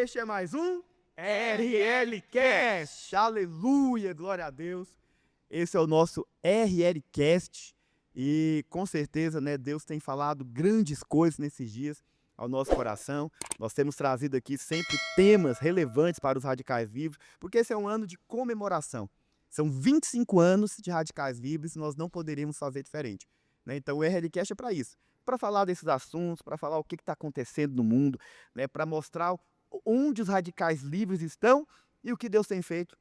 Este é mais um RLcast. Aleluia, glória a Deus. Esse é o nosso RLcast e com certeza, né, Deus tem falado grandes coisas nesses dias ao nosso coração. Nós temos trazido aqui sempre temas relevantes para os Radicais Vivos, porque esse é um ano de comemoração. São 25 anos de Radicais Vivos e nós não poderíamos fazer diferente, né? Então o RLcast é para isso, para falar desses assuntos, para falar o que está acontecendo no mundo, né, para mostrar onde os radicais livres estão e o que Deus tem feito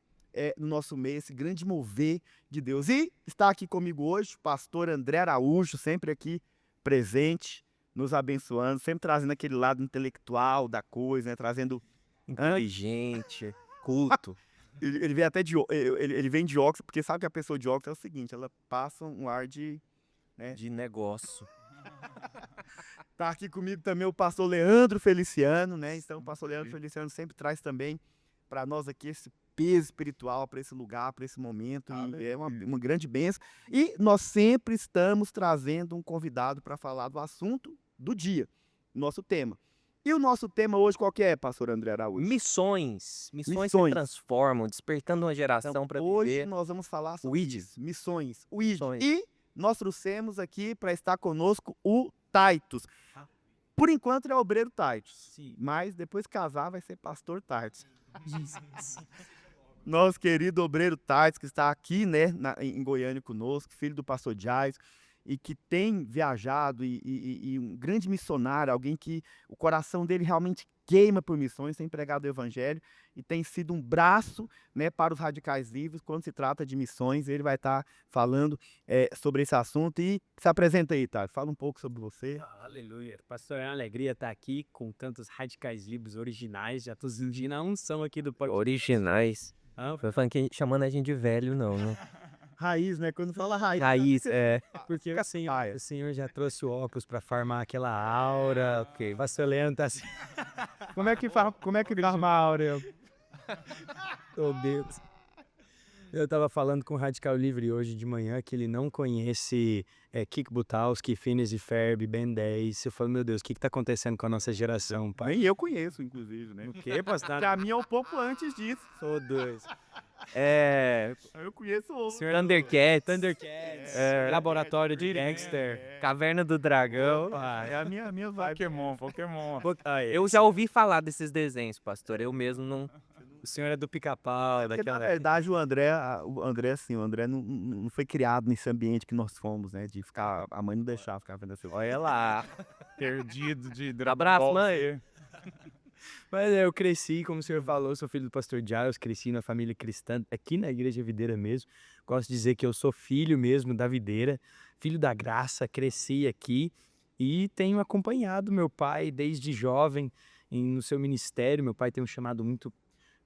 no nosso meio, esse grande mover de Deus. E está aqui comigo hoje o pastor André Araújo, sempre aqui presente, nos abençoando, sempre trazendo aquele lado intelectual da coisa, né, trazendo inteligente, culto. Ele vem até ele vem de óculos, porque sabe que a pessoa de óculos é o seguinte, ela passa um ar de, né, de negócio. Tá aqui comigo também o pastor Leandro Feliciano, né? Então o pastor Leandro Feliciano sempre traz também para nós aqui esse peso espiritual para esse lugar, para esse momento, e é uma grande bênção. E nós sempre estamos trazendo um convidado para falar do assunto do dia, nosso tema. E o nosso tema hoje qual que é, pastor André Araújo? Missões que transformam, despertando uma geração para viver. Hoje nós vamos falar sobre isso, missões, o ID. E nós trouxemos aqui para estar conosco o Titus. Por enquanto ele é obreiro Titus, mas depois que casar vai ser pastor Titus. Nosso querido obreiro Titus, que está aqui, né, em Goiânia conosco, filho do pastor Jair, e que tem viajado e um grande missionário, alguém que o coração dele realmente queima por missões, tem pregado o evangelho e tem sido um braço, né, para os radicais livres quando se trata de missões. Ele vai estar falando sobre esse assunto e se apresenta aí, tá? Fala um pouco sobre você. Aleluia. Pastor, é uma alegria estar aqui com tantos radicais livres originais. Já estou sentindo a unção aqui do podcast. Originais. Foi falando que chamando a gente de velho, não, né? Raiz, né? Quando fala raiz. Raiz, porque o senhor já trouxe o óculos para farmar aquela aura. Ok, Vassoleano tá assim. Como é que farma a aura? Oh, Deus. Eu estava falando com o Radical Livre hoje de manhã que ele não conhece Kik Butalski, Phineas e Ferb, Ben 10. Eu falo, meu Deus, o que está acontecendo com a nossa geração, pai? Nem eu conheço, inclusive, né? O quê, pastor? Pra mim é um pouco antes disso. Sou dois. Eu conheço o Senhor Thundercats. Laboratório de Dexter. Caverna do Dragão. É a minha vibe. Pokémon. Eu já ouvi falar desses desenhos, pastor. Eu mesmo não. O senhor é do Pica-Pau, Porque, daquela... na verdade, o André não foi criado nesse ambiente que nós fomos, né? De ficar, a mãe não deixava ficar vendo assim. Olha lá. Perdido de Abraço, mãe. Mas eu cresci, como o senhor falou, sou filho do pastor Giles, cresci na família cristã, aqui na Igreja Videira mesmo. Gosto de dizer que eu sou filho mesmo da Videira, filho da graça, cresci aqui e tenho acompanhado meu pai desde jovem no seu ministério. Meu pai tem um chamado muito,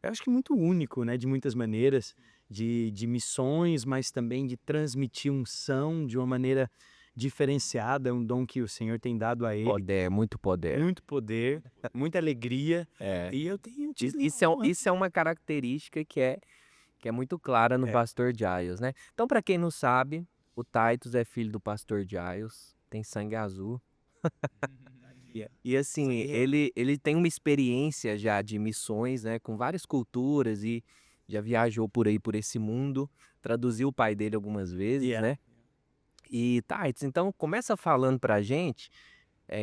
eu acho que muito único, né, de muitas maneiras, de missões, mas também de transmitir unção de uma maneira diferenciada, um dom que o Senhor tem dado a ele. Poder, muito poder. Muito poder, muita alegria. E eu tenho... Isso é uma característica que é muito clara no pastor Giles, né? Então, para quem não sabe, o Titus é filho do pastor Giles, tem sangue azul. E assim, ele tem uma experiência já de missões, né, com várias culturas e já viajou por aí, por esse mundo, traduziu o pai dele algumas vezes, né? E Titus, então começa falando pra gente,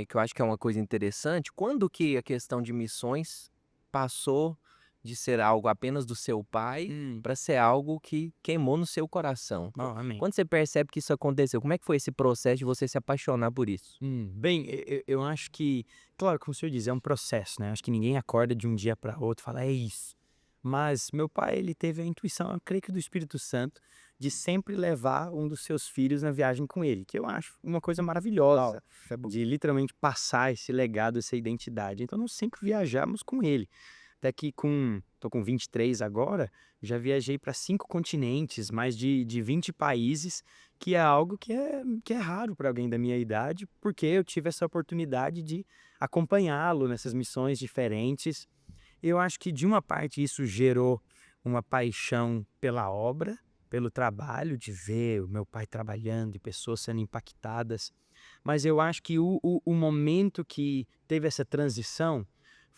que eu acho que é uma coisa interessante, quando que a questão de missões passou de ser algo apenas do seu pai para ser algo que queimou no seu coração? Amém. Quando você percebe que isso aconteceu, como é que foi esse processo de você se apaixonar por isso? Bem, eu acho que, claro, como o senhor diz, é um processo, né? Acho que ninguém acorda de um dia para outro e fala, é isso. Mas meu pai, ele teve a intuição, eu creio que do Espírito Santo, de sempre levar um dos seus filhos na viagem com ele, que eu acho uma coisa maravilhosa, de literalmente passar esse legado, essa identidade. Então nós sempre viajamos com ele. Até que tô com 23 agora, já viajei para 5 continentes, mais de 20 países, que é algo que é raro para alguém da minha idade, porque eu tive essa oportunidade de acompanhá-lo nessas missões diferentes. Eu acho que de uma parte isso gerou uma paixão pela obra, pelo trabalho, de ver o meu pai trabalhando e pessoas sendo impactadas. Mas eu acho que o momento que teve essa transição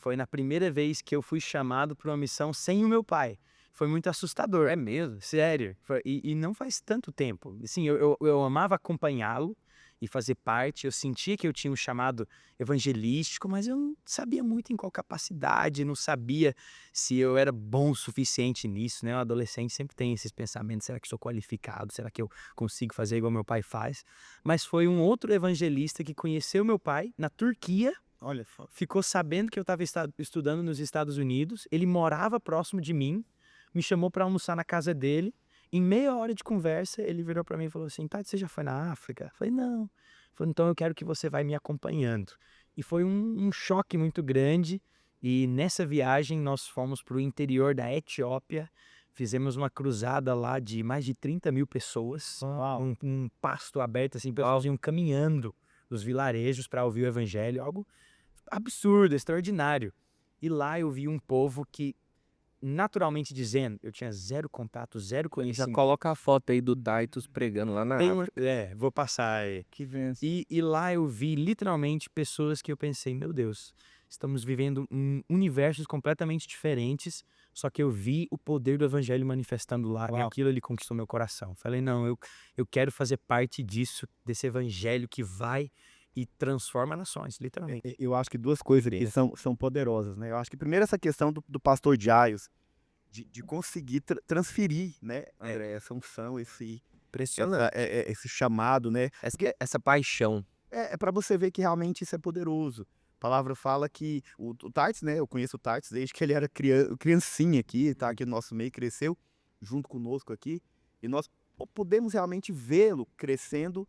Foi na primeira vez que eu fui chamado para uma missão sem o meu pai. Foi muito assustador. É mesmo? Sério. E não faz tanto tempo. Assim, eu amava acompanhá-lo e fazer parte. Eu sentia que eu tinha um chamado evangelístico, mas eu não sabia muito em qual capacidade, não sabia se eu era bom o suficiente nisso, né? O adolescente sempre tem esses pensamentos: será que sou qualificado? Será que eu consigo fazer igual meu pai faz? Mas foi um outro evangelista que conheceu meu pai na Turquia. Olha só. Ficou sabendo que eu estava estudando nos Estados Unidos. Ele morava próximo de mim, me chamou para almoçar na casa dele. Em meia hora de conversa, ele virou para mim e falou assim: Tati, você já foi na África? Eu falei: não. Ele falou: então eu quero que você vai me acompanhando. E foi um choque muito grande. E nessa viagem nós fomos para o interior da Etiópia. Fizemos uma cruzada lá de mais de 30 mil pessoas. Uau. Um pasto aberto, assim, pessoas iam caminhando dos vilarejos para ouvir o evangelho. Algo absurdo, extraordinário. E lá eu vi um povo que, naturalmente dizendo, eu tinha zero contato, zero Já conhecimento. coloca a foto aí do Titus pregando lá na África. Vou passar aí. Que vença. E lá eu vi literalmente pessoas que eu pensei: meu Deus, estamos vivendo universos completamente diferentes, só que eu vi o poder do evangelho manifestando lá. E Uau. aquilo ali conquistou meu coração. Falei: não, eu quero fazer parte disso, desse evangelho que vai e transforma nações, literalmente. Eu acho que duas coisas aqui são poderosas, né? Eu acho que primeiro essa questão do pastor Giles, de conseguir transferir, né, André, essa unção, Impressionante. esse chamado, né? Essa paixão. É para você ver que realmente isso é poderoso. A palavra fala que o Titus, né? Eu conheço o Titus desde que ele era criancinha aqui, tá aqui no nosso meio, cresceu junto conosco aqui. E nós podemos realmente vê-lo crescendo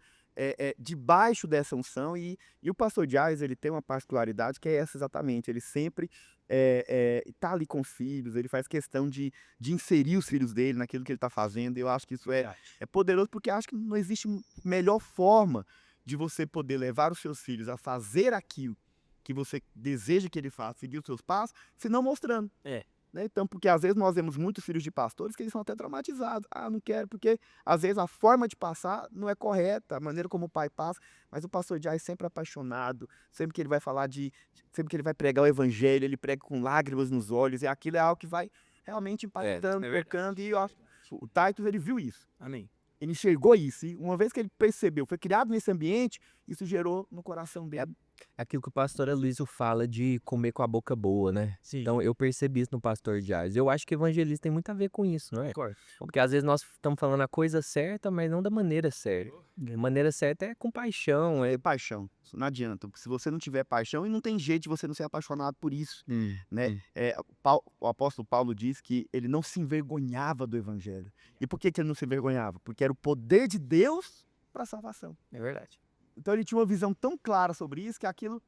debaixo dessa unção. E o pastor Giles, ele tem uma particularidade que é essa exatamente. Ele sempre tá ali com os filhos, ele faz questão de inserir os filhos dele naquilo que ele está fazendo. E eu acho que isso é poderoso, porque acho que não existe melhor forma de você poder levar os seus filhos a fazer aquilo que você deseja que ele faça, seguir os seus passos, se não mostrando. Né? Então, porque às vezes nós vemos muitos filhos de pastores que eles são até traumatizados. Ah, não quero, porque às vezes a forma de passar não é correta, a maneira como o pai passa, mas o pastor Jai é sempre apaixonado, sempre que ele vai sempre que ele vai pregar o evangelho, ele prega com lágrimas nos olhos, e aquilo é algo que vai realmente impactando, tocando, e eu acho que o Titus, ele viu isso. Amém. Ele enxergou isso, e uma vez que ele percebeu, foi criado nesse ambiente, isso gerou no coração dele. É aquilo que o pastor Aloysio fala de comer com a boca boa, né? Sim. Então eu percebi isso no pastor Giles. Eu acho que evangelista tem muito a ver com isso, não é? Concordo. Porque às vezes nós estamos falando a coisa certa, mas não da maneira certa. A maneira certa é com paixão, É paixão, isso não adianta. Se você não tiver paixão, e não tem jeito de você não ser apaixonado por isso, né? O apóstolo Paulo diz que ele não se envergonhava do evangelho. E por que ele não se envergonhava? Porque era o poder de Deus para a salvação. É verdade. Então ele tinha uma visão tão clara sobre isso que aquilo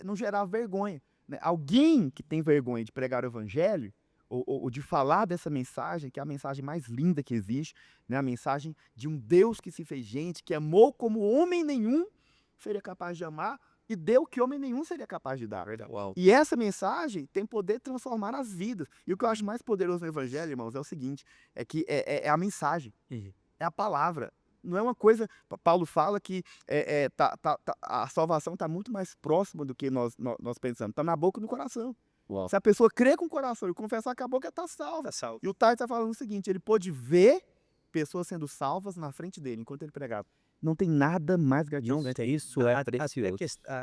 não gerava vergonha, né? Alguém que tem vergonha de pregar o evangelho ou de falar dessa mensagem, que é a mensagem mais linda que existe, né? A mensagem de um Deus que se fez gente, que amou como homem nenhum seria capaz de amar e deu o que homem nenhum seria capaz de dar. Uau. E essa mensagem tem poder de transformar as vidas. E o que eu acho mais poderoso no evangelho, irmãos, é o seguinte, é que é a mensagem, é a palavra. Não é uma coisa. Paulo fala que a salvação está muito mais próxima do que nós pensamos. Está na boca e no coração. Uau. Se a pessoa crer com o coração e confessar com a boca, está salva. salvo. E o Titus está falando o seguinte: ele pôde ver pessoas sendo salvas na frente dele enquanto ele pregava. Não tem nada mais grandioso. Isso é precioso.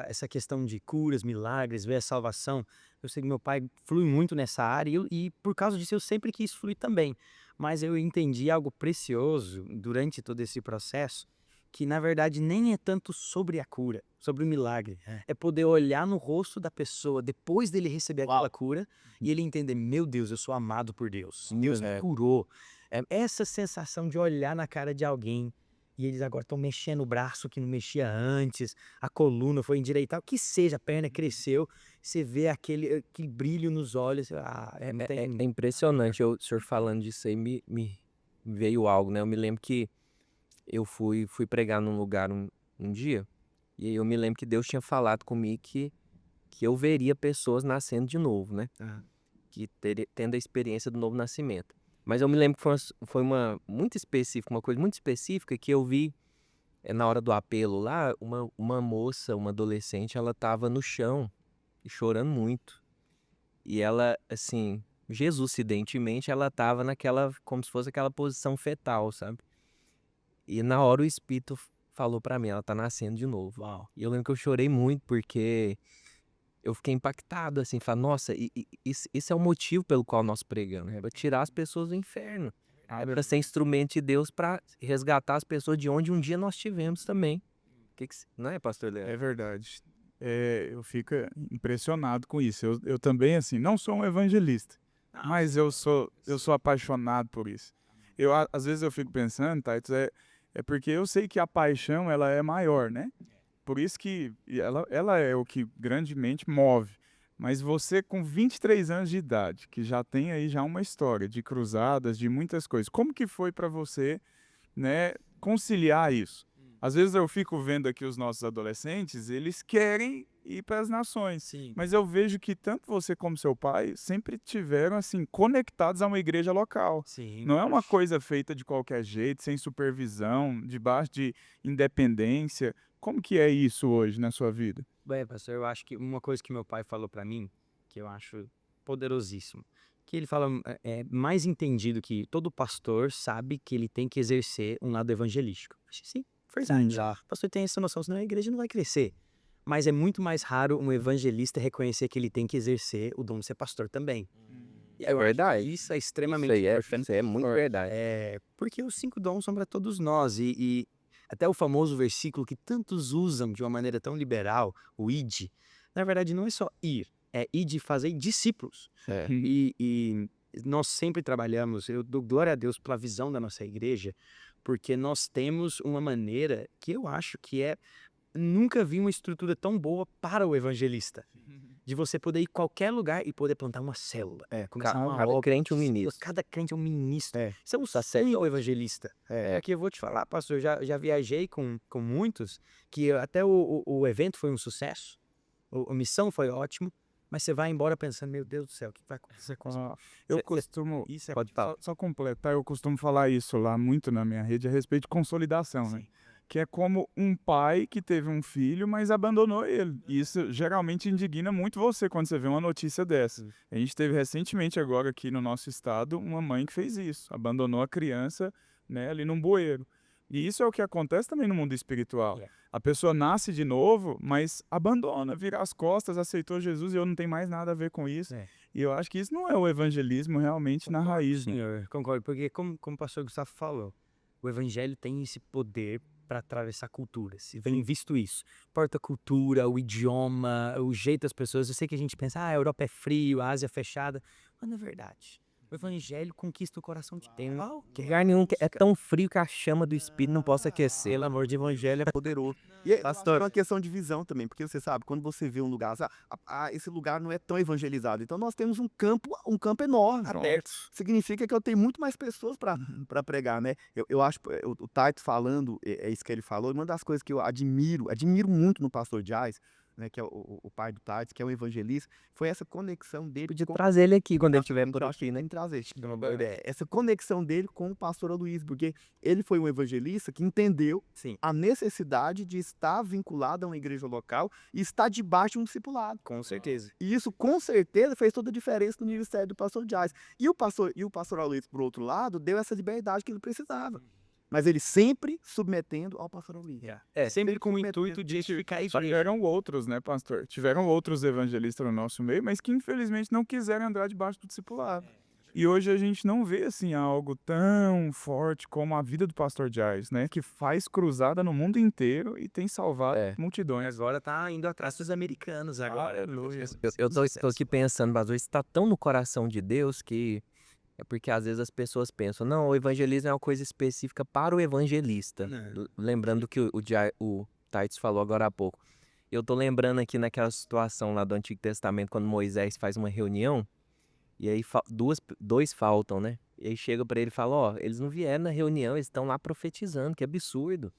Essa questão de curas, milagres, ver a salvação, eu sei que meu pai flui muito nessa área e por causa disso eu sempre quis fluir também. Mas eu entendi algo precioso durante todo esse processo, que na verdade nem é tanto sobre a cura, sobre o milagre. É poder olhar no rosto da pessoa depois dele receber aquela cura e ele entender: meu Deus, eu sou amado por Deus. Deus me curou. Essa sensação de olhar na cara de alguém e eles agora estão mexendo o braço que não mexia antes, a coluna foi endireitar, o que seja, a perna cresceu, você vê aquele brilho nos olhos. É impressionante. O senhor falando disso aí me veio algo, né? Eu me lembro que eu fui pregar num lugar um dia, e aí eu me lembro que Deus tinha falado comigo que eu veria pessoas nascendo de novo, né? Tendo a experiência do novo nascimento. Mas eu me lembro que foi uma coisa muito específica que eu vi na hora do apelo lá, uma moça, uma adolescente, ela estava no chão e chorando muito. E ela, assim, Jesus-identemente, ela tava naquela, como se fosse aquela posição fetal, sabe? E na hora o Espírito falou pra mim, ela tá nascendo de novo. Uau. E eu lembro que eu chorei muito, porque eu fiquei impactado, assim, falar, nossa, esse é o motivo pelo qual nós pregamos, é pra tirar as pessoas do inferno. É pra ser instrumento de Deus pra resgatar as pessoas de onde um dia nós tivemos também. Não é, pastor Leandro? É verdade. Eu fico impressionado com isso. Eu também, assim, não sou um evangelista, mas eu sou apaixonado por isso. Às vezes eu fico pensando, Titus, é porque eu sei que a paixão, ela é maior, né? Por isso que ela é o que grandemente move. Mas você com 23 anos de idade, que já tem aí já uma história de cruzadas, de muitas coisas, como que foi para você, né, conciliar isso? Às vezes eu fico vendo aqui os nossos adolescentes, eles querem ir para as nações. Sim. Mas eu vejo que tanto você como seu pai sempre tiveram assim conectados a uma igreja local. Sim. Não é uma coisa feita de qualquer jeito, sem supervisão, debaixo de independência. Como que é isso hoje na sua vida? Bem, pastor, eu acho que uma coisa que meu pai falou pra mim, que eu acho poderosíssimo, que ele fala é mais entendido que todo pastor sabe que ele tem que exercer um lado evangelístico. Eu achei, sim, verdade. O pastor tem essa noção, senão a igreja não vai crescer. Mas é muito mais raro um evangelista reconhecer que ele tem que exercer o dom de ser pastor também. E É eu acho que verdade. Isso é extremamente Isso aí é muito verdade. porque os 5 dons são para todos nós e até o famoso versículo que tantos usam de uma maneira tão liberal, o ide, na verdade não é só ir, é ide fazer discípulos. É. E nós sempre trabalhamos, eu dou glória a Deus pela visão da nossa igreja, porque nós temos uma maneira que eu acho que nunca vi uma estrutura tão boa para o evangelista. De você poder ir em qualquer lugar e poder plantar uma célula. Começar uma Cada obra. crente um ministro. Cada crente é um ministro. É. Isso é um sonho ao evangelista. Porque eu vou te falar, pastor, eu já viajei com muitos, que até o evento foi um sucesso, a missão foi ótimo, mas você vai embora pensando, meu Deus do céu, o que vai acontecer com isso? Eu costumo, Isso é Pode falar. só completar, eu costumo falar isso lá muito na minha rede a respeito de consolidação, né? Que é como um pai que teve um filho, mas abandonou ele. E isso geralmente indigna muito você quando você vê uma notícia dessa. A gente teve recentemente agora aqui no nosso estado uma mãe que fez isso, abandonou a criança, né, ali num bueiro. E isso é o que acontece também no mundo espiritual. A pessoa nasce de novo, mas abandona, vira as costas, aceitou Jesus e eu não tenho mais nada a ver com isso. E eu acho que isso não é o evangelismo realmente na raiz, né? Senhor, concordo, porque como o pastor Gustavo falou, o evangelho tem esse poder para atravessar culturas. E vem visto isso. Importa a cultura, o idioma, o jeito das pessoas. Eu sei que a gente pensa, a Europa é frio, a Ásia é fechada. Mas não é verdade. O evangelho conquista o coração de quem? Que lugar nenhum é tão frio que a chama do Espírito não possa aquecer. Pelo amor de evangelho é poderoso. E é uma questão de visão também, porque você sabe, quando você vê um lugar, esse lugar não é tão evangelizado. Então nós temos um campo enorme. Aberto. Significa que eu tenho muito mais pessoas para pregar, né? Eu acho, o Taito falando, é isso que ele falou, uma das coisas que eu admiro muito no pastor Jais, né, que é o pai do Taito, que é um evangelista, foi essa conexão dele Podia com... trazer ele aqui quando ele estiver por Eu acho que aqui, né? tem que trazer, essa conexão dele com o pastor Aloysio, porque ele foi um evangelista que entendeu Sim, a necessidade de estar vinculado a uma igreja local e estar debaixo de um discipulado. com certeza. E isso, com certeza, fez toda a diferença no ministério do pastor Jais. E o pastor Aloysio, por outro lado, deu essa liberdade que ele precisava. Mas ele sempre submetendo ao pastor Aloysio. Sempre com o submetendo. intuito de edificar isso. Tiveram outros, né, pastor? Tiveram outros evangelistas no nosso meio, mas que infelizmente não quiseram andar debaixo do discipulado. E hoje a gente não vê assim algo tão forte como a vida do pastor Jais, né? Que faz cruzada no mundo inteiro e tem salvado multidões. Agora tá indo atrás dos americanos agora. Aleluia. Eu tô aqui pensando, mas hoje está tão no coração de Deus que é porque às vezes as pessoas pensam, não, o evangelismo é uma coisa específica para o evangelista. Não. Lembrando que o Titus falou agora há pouco. Eu tô lembrando aqui naquela situação lá do Antigo Testamento, quando Moisés faz uma reunião, e aí dois faltam, né? E aí chega pra ele e fala, ó, eles não vieram na reunião, eles estão lá profetizando, que absurdo.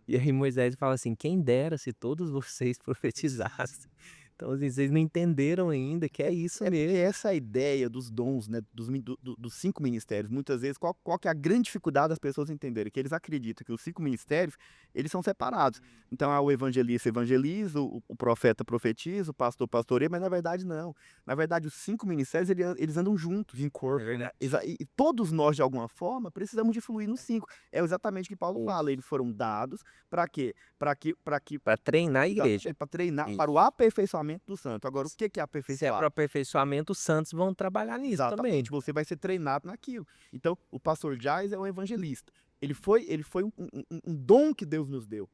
E aí Moisés fala assim, quem dera se todos vocês profetizassem. Então, assim, vocês não entenderam ainda que é isso mesmo. Essa é a ideia dos dons, né, dos 5 ministérios. Muitas vezes, qual que é a grande dificuldade das pessoas entenderem? Que eles acreditam que os 5 ministérios, eles são separados. Então, o evangelista evangeliza, o profeta profetiza, o pastor pastoreia, mas na verdade não. Na verdade, os 5 ministérios, eles andam juntos, em corpo. É verdade. E todos nós, de alguma forma, precisamos de fluir nos 5. É exatamente o que Paulo fala. Eles foram dados para quê? Para treinar a igreja. Para treinar, Isso. para o aperfeiçoamento do santo. Agora, o que é Se é aperfeiçoar? para aperfeiçoamento, os santos vão trabalhar nisso também. Exatamente, você vai ser treinado naquilo. Então, o pastor Jais é um evangelista. Ele foi um dom que Deus nos deu,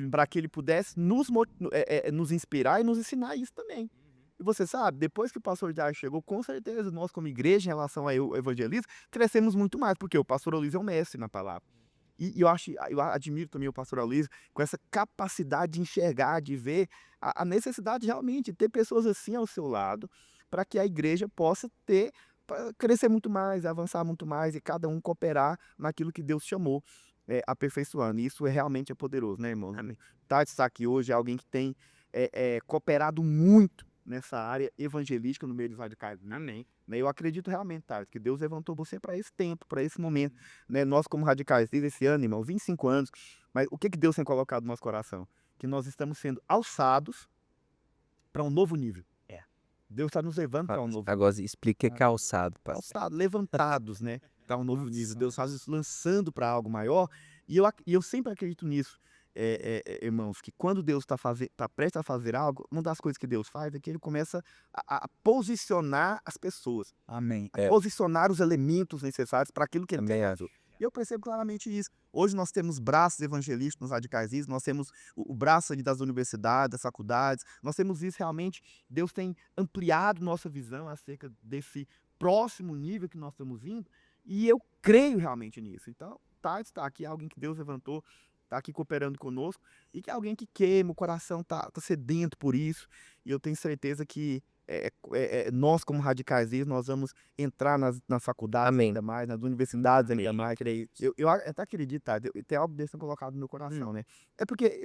para que ele pudesse nos inspirar e nos ensinar isso também. E você sabe, depois que o pastor Jais chegou, com certeza, nós como igreja, em relação ao evangelismo, crescemos muito mais, porque o pastor Aloysio é um mestre na palavra. E eu admiro também o pastor Aloysio com essa capacidade de enxergar, de ver a necessidade realmente de ter pessoas assim ao seu lado, para que a igreja possa crescer muito mais, avançar muito mais e cada um cooperar naquilo que Deus chamou, aperfeiçoando. E isso realmente é poderoso, né, irmão? Tati está aqui hoje, é alguém que tem cooperado muito nessa área evangelística no meio dos radicais. Amém. Eu acredito realmente, Tati, que Deus levantou você para esse tempo, para esse momento. Né? Nós, como radicais, desde esse ano, irmão, 25 anos, mas o que Deus tem colocado no nosso coração? Que nós estamos sendo alçados para um novo nível. Deus está nos levando para um novo nível. Agora, explica que é alçado, pastor. Alçados, levantados, né? Para um novo nível. Deus faz isso lançando para algo maior. E eu sempre acredito nisso, irmãos, que quando Deus está prestes a fazer algo, uma das coisas que Deus faz é que ele começa a posicionar as pessoas, Amém. a posicionar os elementos necessários para aquilo que ele Também tem. acho. E eu percebo claramente isso. Hoje nós temos braços evangelísticos nos radicais, nós temos o braço ali das universidades, das faculdades, nós temos isso realmente. Deus tem ampliado nossa visão acerca desse próximo nível que nós estamos indo, e eu creio realmente nisso. Então, Tati está aqui, alguém que Deus levantou, está aqui cooperando conosco, e que é alguém que queima, o coração está sedento por isso, e eu tenho certeza que nós, como radicais, nós vamos entrar nas faculdades Amém. ainda mais, nas universidades ainda Amém. mais. Eu até acredito, tá? Tem algo desse colocado no meu coração, né? É porque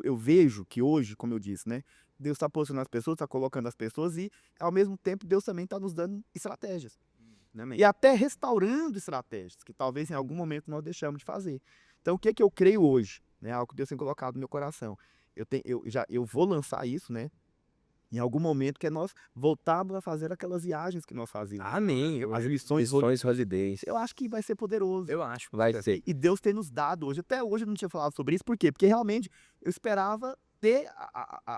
eu vejo que hoje, como eu disse, né? Deus está posicionando as pessoas, está colocando as pessoas e, ao mesmo tempo, Deus também está nos dando estratégias. E até restaurando estratégias, que talvez em algum momento nós deixamos de fazer. Então, o que eu creio hoje? Né? Algo que Deus tem colocado no meu coração. Eu vou lançar isso, né? Em algum momento, que é nós voltarmos a fazer aquelas viagens que nós fazíamos. Amém. As missões. Missões Holidays. Eu acho que vai ser poderoso. Eu acho. Vai ser. E Deus tem nos dado hoje. Até hoje eu não tinha falado sobre isso. Por quê? Porque realmente eu esperava ter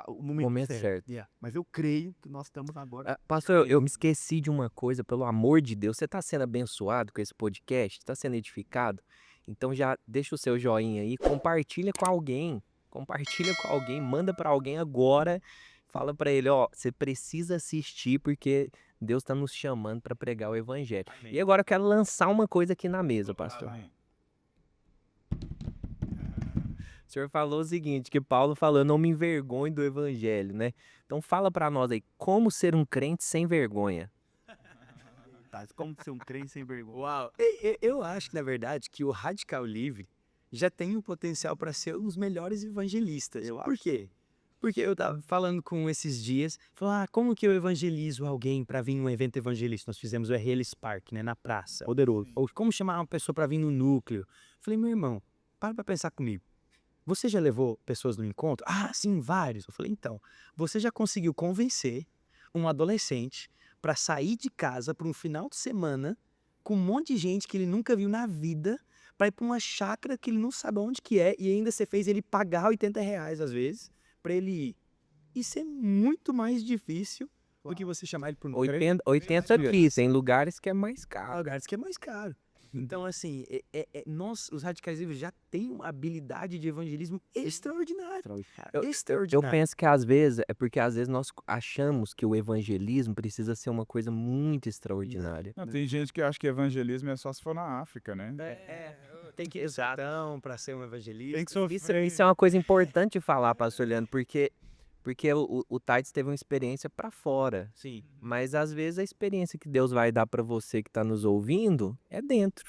o momento certo. Mas eu creio que nós estamos agora. Pastor, eu me esqueci de uma coisa, pelo amor de Deus. Você está sendo abençoado com esse podcast? Está sendo edificado? Então já deixa o seu joinha aí, compartilha com alguém. Compartilha com alguém, manda para alguém agora. Fala para ele, ó, você precisa assistir porque Deus está nos chamando para pregar o evangelho. Amém. E agora eu quero lançar uma coisa aqui na mesa, pastor. O senhor falou o seguinte, que Paulo falou, eu não me envergonho do evangelho, né? Então fala para nós aí, como ser um crente sem vergonha? Como ser um crente sem vergonha? Uau. Eu acho que, na verdade, que o Radical Livre já tem o potencial para ser um dos melhores evangelistas. Por quê? Porque eu tava falando com esses dias, como que eu evangelizo alguém para vir em um evento evangelístico? Nós fizemos o RL Spark, né, na praça. Poderoso. Ou como chamar uma pessoa para vir no núcleo? Falei, meu irmão, para pensar comigo. Você já levou pessoas no encontro? Ah, sim, vários. Eu falei, então, você já conseguiu convencer um adolescente para sair de casa para um final de semana com um monte de gente que ele nunca viu na vida, para ir para uma chácara que ele não sabe onde que é, e ainda você fez ele pagar R$80 às vezes, para ele ir. Isso é muito mais difícil do que você chamar ele para um 80 aqui, em lugares que é mais caro. lugares que é mais caro. Então, assim, nós, os radicais livres, já tem uma habilidade de evangelismo extraordinária. Eu Extraordinária. penso que às vezes, é porque às vezes nós achamos que o evangelismo precisa ser uma coisa muito extraordinária. Não, tem gente que acha que evangelismo é só se for na África, né? Tem que exatão para ser um evangelista. Tem que sofrer. Isso é uma coisa importante de falar, pastor Leandro, porque o Titus teve uma experiência para fora. Sim. Mas às vezes a experiência que Deus vai dar para você que está nos ouvindo é dentro,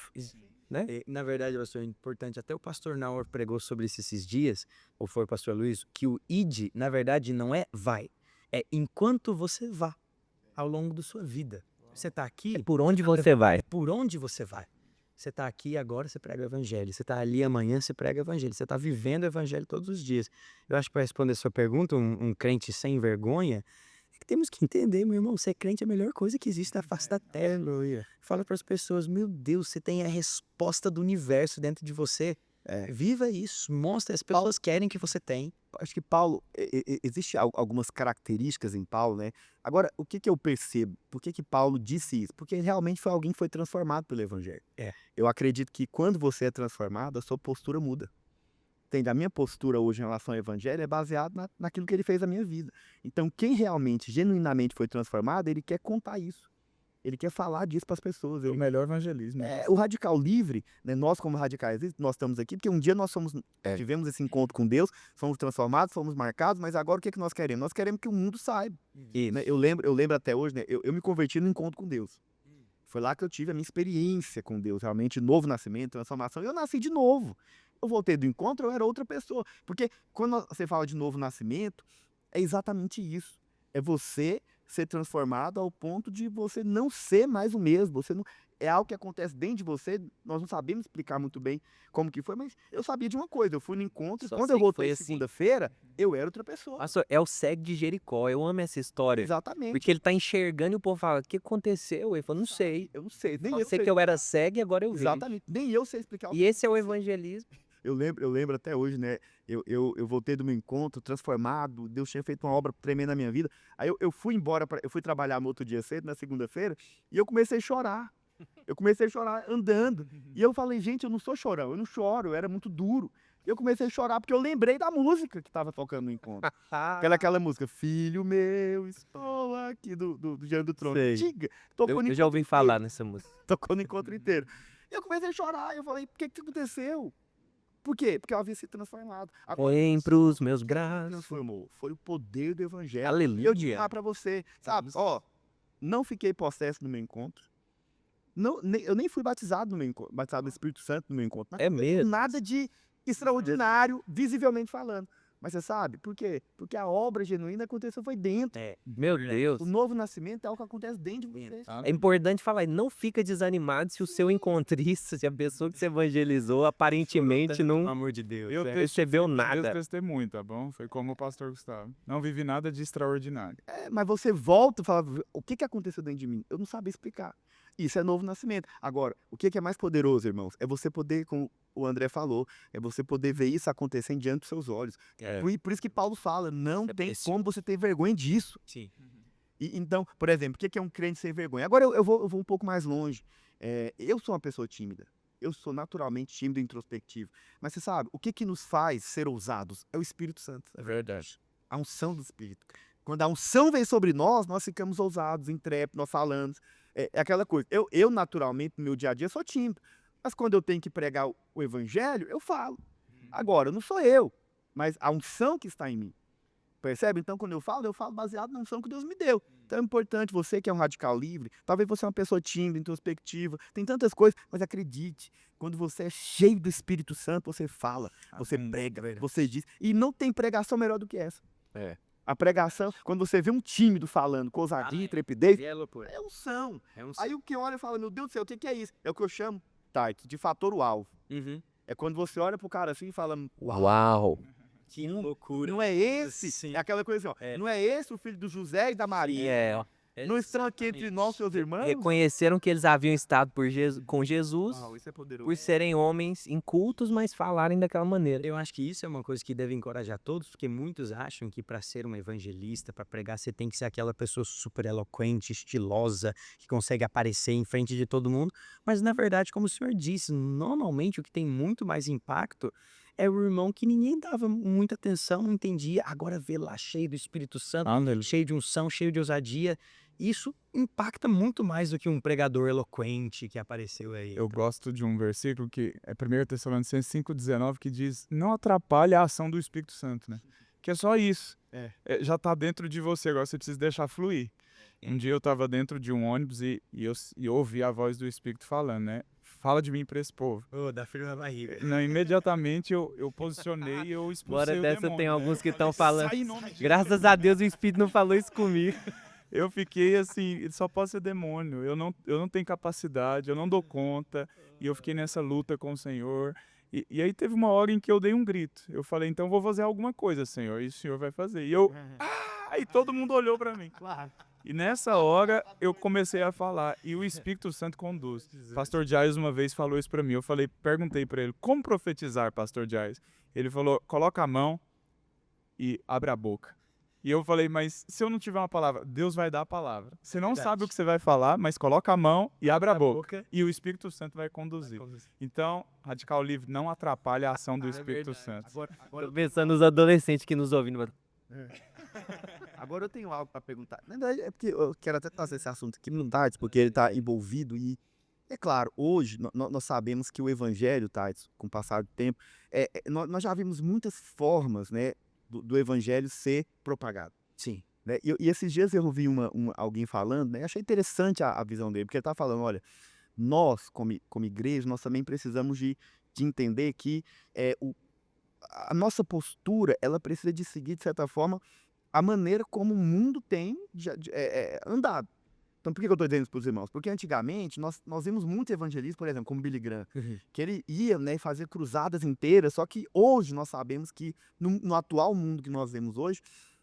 né? Na verdade, pastor, é importante, até o pastor Naor pregou sobre isso esses dias, ou foi o pastor Luiz, que o id, na verdade, não é vai. É enquanto você vá ao longo da sua vida. Você está aqui, É por onde você vai. por onde você vai. Você está aqui agora, você prega o evangelho. Você está ali amanhã, você prega o evangelho. Você está vivendo o evangelho todos os dias. Eu acho que para responder a sua pergunta, um crente sem vergonha, é que temos que entender, meu irmão, ser crente é a melhor coisa que existe na face da terra. Fala para as pessoas, meu Deus, você tem a resposta do universo dentro de você. Viva isso, mostra, as pessoas querem que você tem. Acho que Paulo, existe algumas características em Paulo, né? Agora, o que eu percebo? Por que Paulo disse isso? Porque realmente foi alguém que foi transformado pelo evangelho. Eu acredito que quando você é transformado, a sua postura muda. Entende? A minha postura hoje em relação ao evangelho é baseada naquilo que ele fez na minha vida. Então, quem realmente, genuinamente foi transformado, ele quer contar isso. Ele quer falar disso para as pessoas. O melhor evangelismo. O radical livre, né, nós como radicais livres, nós estamos aqui porque um dia nós tivemos esse encontro com Deus, fomos transformados, fomos marcados, mas agora o que nós queremos? Nós queremos que o mundo saiba. Né? Eu lembro até hoje, né, eu me converti no encontro com Deus. Foi lá que eu tive a minha experiência com Deus, realmente, novo nascimento, transformação. Eu nasci de novo. Eu voltei do encontro, eu era outra pessoa. Porque quando você fala de novo nascimento, é exatamente isso. É você ser transformado ao ponto de você não ser mais o mesmo. Você não, é algo que acontece dentro de você. Nós não sabemos explicar muito bem como que foi, mas eu sabia de uma coisa. Eu fui no encontro, Só quando sei eu que voltei foi assim. segunda-feira, eu era outra pessoa. Pastor, é o cego de Jericó. Eu amo essa história. Exatamente. Porque ele tá enxergando e o povo fala, o que aconteceu? Ele falou, não sei. Eu não sei. Nem Só eu sei que eu era cego e agora eu vejo. Exatamente. Nem eu sei explicar o E esse é o evangelismo. Eu lembro até hoje, né? Eu voltei do meu encontro transformado, Deus tinha feito uma obra tremenda na minha vida. Aí eu fui embora, eu fui trabalhar no outro dia cedo, na segunda-feira, e eu comecei a chorar. Eu comecei a chorar andando. E eu falei, gente, eu não sou chorão, eu não choro, eu era muito duro. E eu comecei a chorar porque eu lembrei da música que estava tocando no encontro. Aquela música, filho meu, estou aqui, do Diante do Trono. Sei. Antiga. Tocou no Eu já ouvi encontro falar inteiro. nessa música. Tocou no encontro inteiro. E eu comecei a chorar, eu falei, por que aconteceu? Por quê? Porque eu havia sido transformado. Vem pros meus braços. Transformou. Foi o poder do evangelho. Aleluia. E eu digo pra você, sabe? Ó, não fiquei possesso no meu encontro. Não, eu nem fui batizado no meu encontro, batizado no Espírito Santo no meu encontro. É mesmo? Nada de extraordinário, visivelmente falando. Mas você sabe por quê? Porque a obra genuína aconteceu foi dentro. Meu Deus. O novo nascimento é algo que acontece dentro de você. É importante falar, não fica desanimado se o seu encontrista, se a pessoa que você evangelizou, aparentemente Pelo não amor de Deus. Eu recebeu Deus nada. testemunho, tá bom? Foi como o pastor Gustavo. Não vivi nada de extraordinário. Mas você volta e fala, o que aconteceu dentro de mim? Eu não sabia explicar. Isso é novo nascimento. Agora, o que é mais poderoso, irmãos? É você poder, como o André falou, é você poder ver isso acontecendo diante dos seus olhos. Por isso que Paulo fala, não tem como você ter vergonha disso. Sim. Então, por exemplo, o que é um crente sem vergonha? Agora eu vou um pouco mais longe. Eu sou uma pessoa tímida. Eu sou naturalmente tímido e introspectivo. Mas você sabe, o que nos faz ser ousados? É o Espírito Santo. É verdade. A unção do Espírito. Quando a unção vem sobre nós ficamos ousados, intrépidos, nós falamos. É aquela coisa. Eu, naturalmente, no meu dia a dia, sou tímido. Mas quando eu tenho que pregar o evangelho, eu falo. Agora, não sou eu, mas a unção que está em mim. Percebe? Então, quando eu falo baseado na unção que Deus me deu. Então é importante, você que é um radical livre, talvez você é uma pessoa tímida, introspectiva, tem tantas coisas, mas acredite, quando você é cheio do Espírito Santo, você fala, você prega, você diz. E não tem pregação melhor do que essa. A pregação, quando você vê um tímido falando com ousadia e trepidez, é unção. Aí o que olha e fala, meu Deus do céu, o que é isso? É o que eu chamo, Taito, de fator uau. É quando você olha pro cara assim e fala, Uau. Que loucura. não é esse? Sim. É aquela coisa assim, ó, não é esse o filho do José e da Maria? Ó. Não estão aqui entre nós, seus irmãos? Reconheceram que eles haviam estado com Jesus, Uau, isso é poderoso. por serem homens incultos, mas falarem daquela maneira. Eu acho que isso é uma coisa que deve encorajar todos, porque muitos acham que para ser um evangelista, para pregar, você tem que ser aquela pessoa super eloquente, estilosa, que consegue aparecer em frente de todo mundo. Mas na verdade, como o senhor disse, normalmente o que tem muito mais impacto é o irmão que ninguém dava muita atenção, não entendia. Agora vê lá cheio do Espírito Santo, cheio de unção, cheio de ousadia. Isso impacta muito mais do que um pregador eloquente que apareceu aí. Eu gosto de um versículo que é 1 Tessalonicenses 5,19, que diz, não atrapalhe a ação do Espírito Santo, né? Que é só isso. Já tá dentro de você, agora você precisa deixar fluir. Um dia eu estava dentro de um ônibus e eu ouvi a voz do Espírito falando, né? Fala de mim para esse povo. Dá frio na barriga. Não, imediatamente eu posicionei e eu expulsei Bora o dessa, demônio, tem né? alguns que Eu falei, estão falando. "Sai em nome de Graças a Deus o Espírito não falou isso comigo. Eu fiquei assim, só posso ser demônio, eu não tenho capacidade, eu não dou conta, e eu fiquei nessa luta com o Senhor. E aí teve uma hora em que eu dei um grito. Eu falei, então vou fazer alguma coisa, Senhor, e o Senhor vai fazer. E todo mundo olhou para mim. Claro. E nessa hora eu comecei a falar, e o Espírito Santo conduz. Pastor Giles uma vez falou isso para mim, perguntei para ele, como profetizar, Pastor Giles? Ele falou, coloca a mão e abre a boca. E eu falei, mas se eu não tiver uma palavra, Deus vai dar a palavra. Você não sabe o que você vai falar, mas coloca a mão e abre a boca. E o Espírito Santo vai conduzir. Então, Radical Livre não atrapalha a ação do Espírito Santo. Tô pensando nos adolescentes que nos ouvem. Agora eu tenho algo para perguntar. Na verdade, é porque eu quero até trazer esse assunto aqui no Tardes, porque ele está envolvido e, é claro, hoje nós sabemos que o evangelho, Tardes, com o passar do tempo, nós já vimos muitas formas, né, do evangelho ser propagado. Sim. Né? E esses dias eu ouvi alguém falando, né, achei interessante a visão dele, porque ele está falando, olha, nós, como igreja, nós também precisamos de entender que a nossa postura, ela precisa de seguir, de certa forma, a maneira como o mundo tem andado. Então, por que eu estou dizendo isso para os irmãos? Porque antigamente nós vimos muitos evangelistas, por exemplo, como Billy Graham, que ele ia, né, fazer cruzadas inteiras, só que hoje nós sabemos que no atual mundo que nós vemos hoje,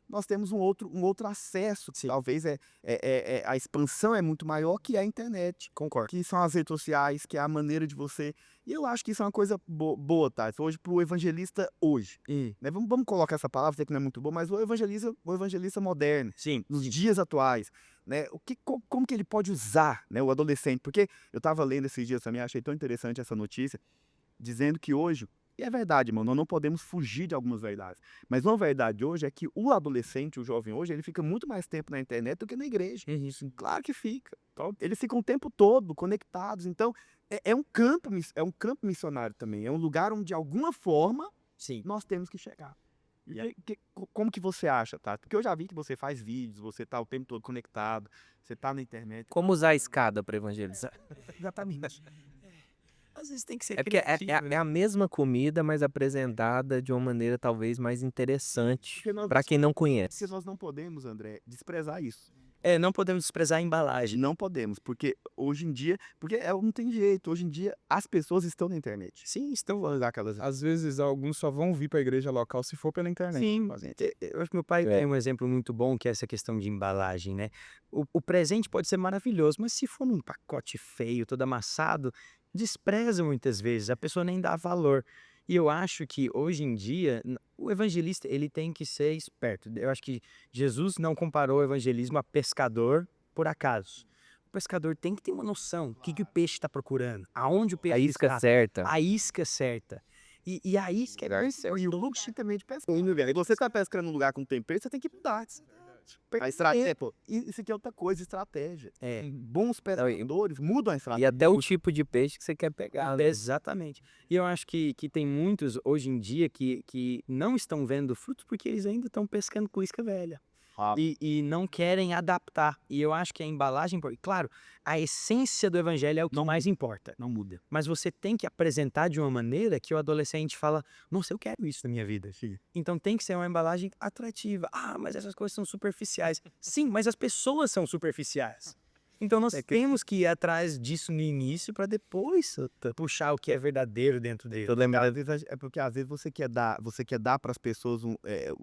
nós temos um outro acesso, que talvez a expansão é muito maior, que é a internet. Concordo. Que são as redes sociais, que é a maneira de você... E eu acho que isso é uma coisa boa, tá? Hoje, para o evangelista hoje. Né? Vamos colocar essa palavra, sei que não é muito boa, mas o evangelista moderno, Sim. nos dias atuais, né? Como que ele pode usar, né, o adolescente? Porque eu estava lendo esses dias também, achei tão interessante essa notícia, dizendo que hoje... E é verdade, irmão, nós não podemos fugir de algumas verdades. Mas uma verdade hoje é que o adolescente, o jovem hoje, ele fica muito mais tempo na internet do que na igreja. Claro que fica. Eles ficam o tempo todo conectados. Então, é um campo missionário também. É um lugar onde, de alguma forma, Sim. nós temos que chegar. E como que você acha, tá? Porque eu já vi que você faz vídeos, você tá o tempo todo conectado, você tá na internet. Como usar a escada para evangelizar? Exatamente. Às vezes tem que ser É porque criativo, é a mesma comida, mas apresentada de uma maneira talvez mais interessante para quem não conhece. Porque nós não podemos, André, desprezar isso. não podemos desprezar a embalagem. Não podemos, porque hoje em dia, não tem jeito, hoje em dia as pessoas estão na internet. Sim, estão... Às vezes alguns só vão vir para a igreja local se for pela internet. Sim, eu acho que meu pai tem um exemplo muito bom, que é essa questão de embalagem, né? O presente pode ser maravilhoso, mas se for num pacote feio, todo amassado, despreza muitas vezes, a pessoa nem dá valor. E eu acho que hoje em dia, o evangelista, ele tem que ser esperto. Eu acho que Jesus não comparou o evangelismo a pescador por acaso. O pescador tem que ter uma noção, o que o peixe está procurando, aonde o peixe A isca está. certa. A isca certa. E a isca é E o luxo também de pescar. E você está pescando num lugar com tempero, você tem que mudar. A estratégia, isso aqui é outra coisa, estratégia. Bons pescadores mudam a E estratégia. até o tipo de peixe que você quer pegar. Né? Exatamente. E eu acho que tem muitos hoje em dia que não estão vendo frutos porque eles ainda estão pescando com isca velha. E não querem adaptar. E eu acho que a embalagem... Claro, a essência do evangelho é o que mais importa. Não muda. Mas você tem que apresentar de uma maneira que o adolescente fala, nossa, eu quero isso na minha vida. Sim. Então tem que ser uma embalagem atrativa. Ah, mas essas coisas são superficiais. Sim, mas as pessoas são superficiais. Então nós temos que ir atrás disso no início para depois puxar o que é verdadeiro dentro dele. Tô lembrando, às vezes, é porque às vezes você quer dar para as pessoas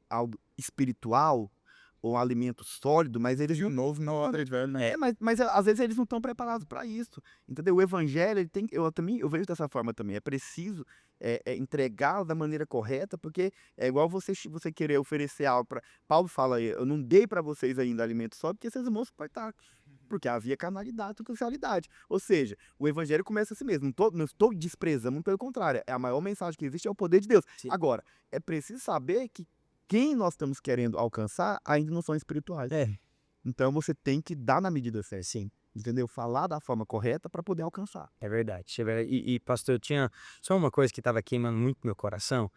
algo espiritual ou um alimento sólido, mas eles E o novo na hora de velho, né? mas às vezes eles não estão preparados para isso, entendeu? O evangelho, ele tem, eu vejo dessa forma também, é preciso entregá-lo da maneira correta, porque é igual você querer oferecer algo para... Paulo fala aí, eu não dei para vocês ainda alimento sólido, porque vocês não vão suportar, porque havia carnalidade, superficialidade. Ou seja, o evangelho começa assim mesmo, não estou desprezando, muito pelo contrário, a maior mensagem que existe é o poder de Deus. Sim. Agora, é preciso saber que quem nós estamos querendo alcançar ainda não são espirituais. Então você tem que dar na medida certa. Sim. Entendeu? Falar da forma correta para poder alcançar. É verdade. E pastor, eu tinha só uma coisa que estava queimando muito meu coração,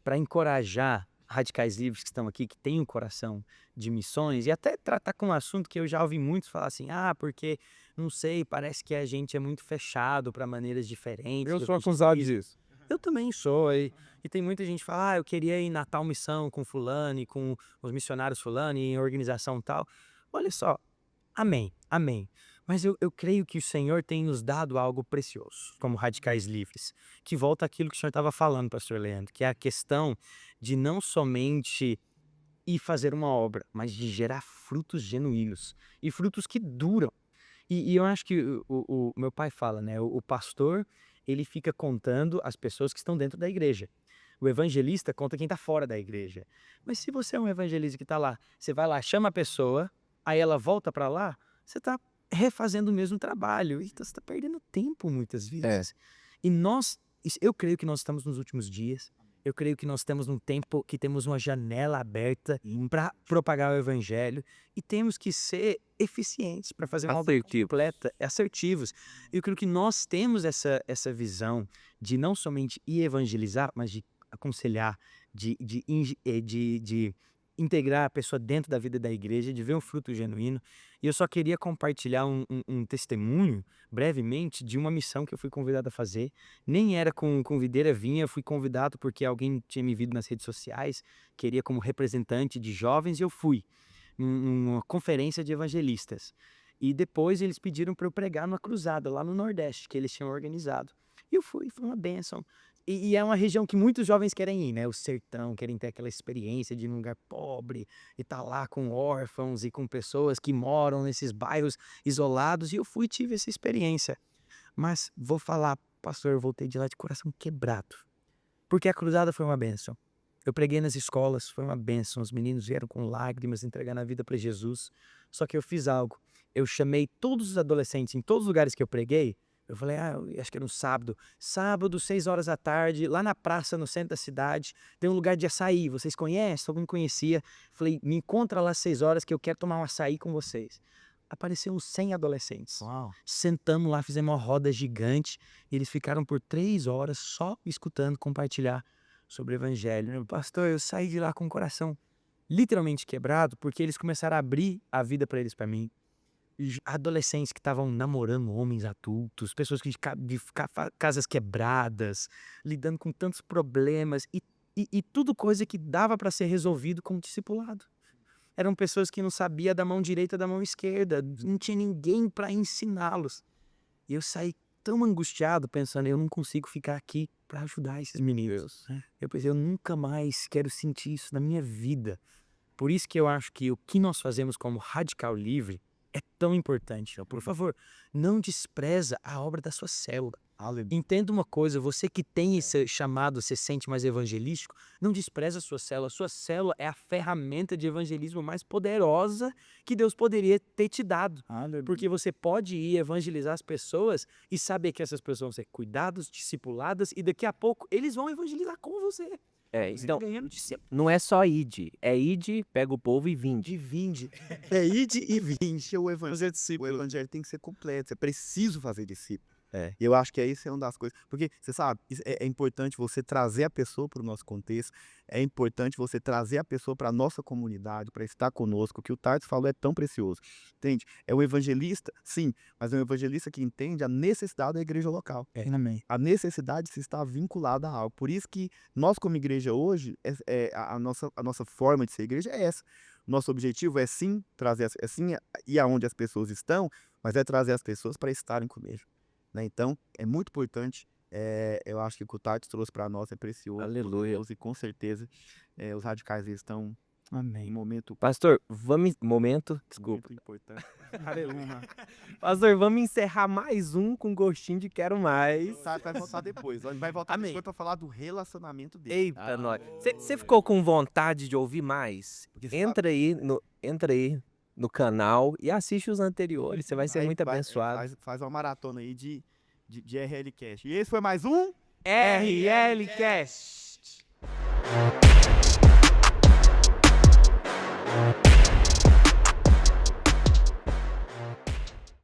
para encorajar radicais livres que estão aqui, que têm um coração de missões, e até tratar com um assunto que eu já ouvi muitos falar assim, porque, não sei, parece que a gente é muito fechado para maneiras diferentes. Eu do sou acusado cristianismo. disso. Eu também sou, e tem muita gente que fala, eu queria ir na tal missão com fulano e com os missionários fulano e em organização tal. Olha só, amém, amém. Mas eu creio que o Senhor tem nos dado algo precioso, como radicais livres, que volta àquilo que o Senhor estava falando, pastor Leandro, que é a questão de não somente ir fazer uma obra, mas de gerar frutos genuínos e frutos que duram. E eu acho que o meu pai fala, né? O pastor, ele fica contando as pessoas que estão dentro da igreja. O evangelista conta quem está fora da igreja. Mas se você é um evangelista que está lá, você vai lá, chama a pessoa, aí ela volta para lá, você está refazendo o mesmo trabalho. E você está perdendo tempo muitas vezes. E eu creio que nós estamos nos últimos dias. Eu creio que nós estamos num tempo que temos uma janela aberta para propagar o evangelho e temos que ser eficientes para fazer uma obra completa, assertivos. Eu creio que nós temos essa visão de não somente ir evangelizar, mas de aconselhar, de integrar a pessoa dentro da vida da igreja, de ver um fruto genuíno. E eu só queria compartilhar um testemunho, brevemente, de uma missão que eu fui convidado a fazer. Nem era com videira vinha, fui convidado porque alguém tinha me visto nas redes sociais, queria como representante de jovens, e eu fui. Uma conferência de evangelistas. E depois eles pediram para eu pregar numa cruzada lá no Nordeste, que eles tinham organizado. E eu fui, foi uma bênção. E é uma região que muitos jovens querem ir, né? O sertão, querem ter aquela experiência de ir num lugar pobre e tá lá com órfãos e com pessoas que moram nesses bairros isolados. E eu fui e tive essa experiência. Mas vou falar, pastor, eu voltei de lá de coração quebrado. Porque a cruzada foi uma bênção. Eu preguei nas escolas, foi uma bênção. Os meninos vieram com lágrimas entregando a vida para Jesus. Só que eu fiz algo. Eu chamei todos os adolescentes em todos os lugares que eu preguei. Eu falei, eu acho que era um sábado, 6 horas da tarde, lá na praça, no centro da cidade, tem um lugar de açaí, vocês conhecem? Todo mundo conhecia. Falei, me encontra lá às 6 horas que eu quero tomar um açaí com vocês. Apareceram uns 100 adolescentes. Uau. Sentamos lá, fizemos uma roda gigante, e eles ficaram por 3 horas só escutando, compartilhar sobre o evangelho. Pastor, eu saí de lá com o coração literalmente quebrado, porque eles começaram a abrir a vida para eles, para mim. Adolescentes que estavam namorando homens adultos, pessoas de casas quebradas, lidando com tantos problemas e tudo coisa que dava para ser resolvido com o discipulado. Eram pessoas que não sabiam da mão direita da mão esquerda, não tinha ninguém para ensiná-los. E eu saí tão angustiado pensando, eu não consigo ficar aqui para ajudar esses meninos. Eu pensei, eu nunca mais quero sentir isso na minha vida. Por isso que eu acho que o que nós fazemos como Radical Livre é tão importante. Por favor, não despreza a obra da sua célula. Entenda uma coisa, você que tem esse chamado, se sente mais evangelístico, não despreza a sua célula. A sua célula é a ferramenta de evangelismo mais poderosa que Deus poderia ter te dado. Porque você pode ir evangelizar as pessoas e saber que essas pessoas vão ser cuidadas, discipuladas, e daqui a pouco eles vão evangelizar com você. Então, não é só ide, é ide, pega o povo e vinde. É ide e vinde. O evangelho tem que ser completo. É preciso fazer discípulo. E eu acho que isso é uma das coisas. Porque, você sabe, é importante você trazer a pessoa para o nosso contexto. É importante você trazer a pessoa para a nossa comunidade, para estar conosco. O que o Tarso falou é tão precioso. Entende? É um evangelista, sim, mas é um evangelista que entende a necessidade da igreja local. A necessidade de se estar vinculada a algo. Por isso que nós, como igreja hoje, a nossa forma de ser igreja é essa. Nosso objetivo é sim trazer, ir aonde as pessoas estão, mas é trazer as pessoas para estarem conosco. Então, é muito importante. Eu acho que o que o Tarso trouxe para nós é precioso. Aleluia. E com certeza os radicais estão em momento. Pastor, desculpa. Muito importante. Aleluia. Pastor, vamos encerrar mais um com gostinho de quero mais. Vai voltar depois. Vai voltar depois para falar do relacionamento dele. Eita, nós. Você ficou com vontade de ouvir mais? Entra aí no canal e assiste os anteriores, você vai ser muito abençoado. Faz uma maratona aí de RL Cast. E esse foi mais um RL Cast.